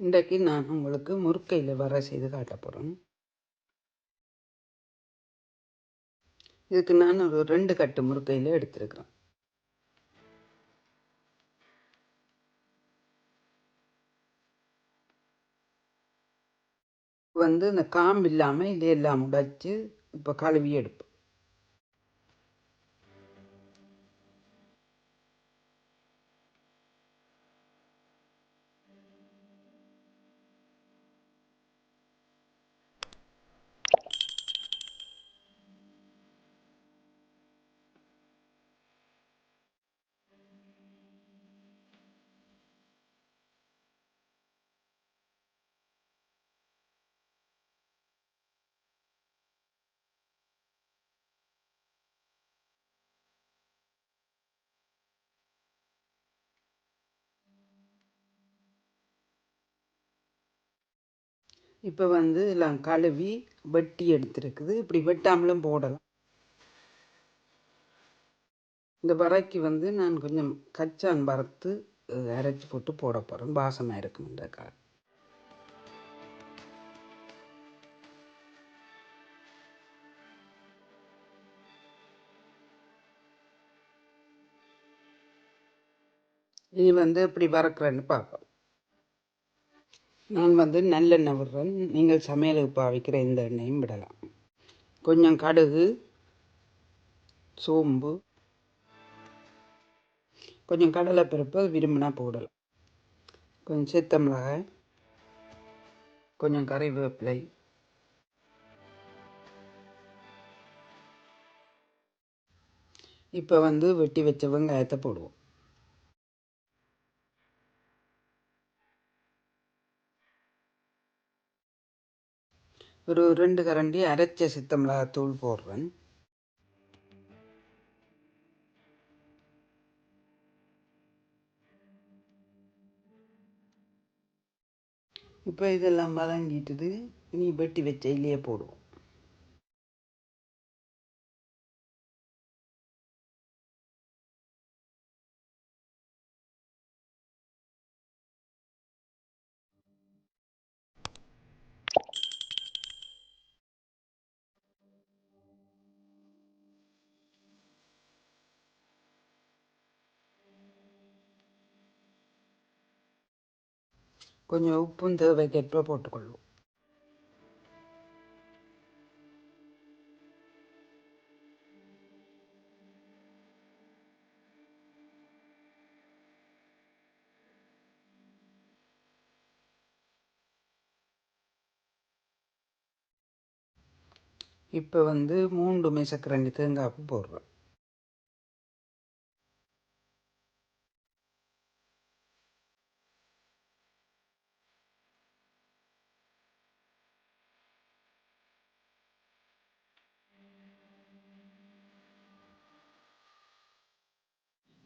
இன்றைக்கு நான் உங்களுக்கு முருக்கையில் வர செய்து காட்ட போகிறேன். இதுக்கு நான் ஒரு 2 கட்டு முருக்கையில் எடுத்திருக்கிறேன். இந்த காம்பு இல்லாமல் இதையெல்லாம் உடைச்சு இப்போ கழுவி எடுப்போம். இப்போ எல்லாம் கழுவி வெட்டி எடுத்துருக்குது. இப்படி வெட்டாமலும் போடலாம். இந்த வரைக்கு நான் கொஞ்சம் கச்சான் வறுத்து அரைச்சி போட்டு போட போகிறேன். வாசமாக இருக்கும் இந்த காய். இனி இப்படி வறுக்கிறேன்னு பார்ப்போம். நான் நல்லெண்ணெய் விடுறேன். நீங்கள் சமையலுக்கு பாவிக்கிற எந்த எண்ணெயும் விடலாம். கொஞ்சம் கடுகு, சோம்பு, கொஞ்சம் கடலைப்பருப்பு விரும்பினா போடலாம். கொஞ்சம் சித்த மிளகாய், கொஞ்சம் கறிவேப்பிலை, இப்போ வெட்டி வச்ச வெங்காயத்தை போடுவோம். ஒரு 2 கரண்டி அரைச்ச சித்த மிளகாய் தூள் போடுறேன். இப்போ இதெல்லாம் வதங்கிட்டுது. இனி வெட்டி வச்ச இல்லையே போடுவோம். கொஞ்சம் உப்பும் தேவைக்கேற்ப போட்டுக்கொள்வோம். இப்போ 3 மேசக்கரண்டி தேங்காய்ப்பு போடுறோம்.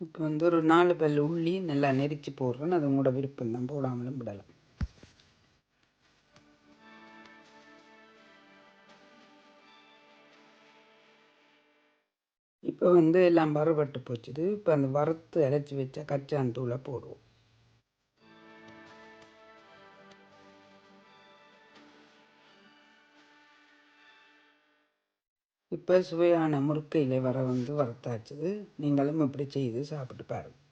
இப்போ ஒரு 4 பல் உள்ளி நல்லா நெரிச்சு போடுறேன். அது உங்களோட விருப்பம் தான், போடாமலும் விடலாம். இப்போ எல்லாம் வறுபட்டு போச்சுது. இப்போ அந்த வறுத்து அரைச்சி வச்ச கச்சான் தூளை போடுவோம். இப்போ சுவையான முறுக்கையில் வர வறுத்தாச்சுது. நீங்களும் இப்படி செய்து சாப்பிட்டு பாருங்கள்.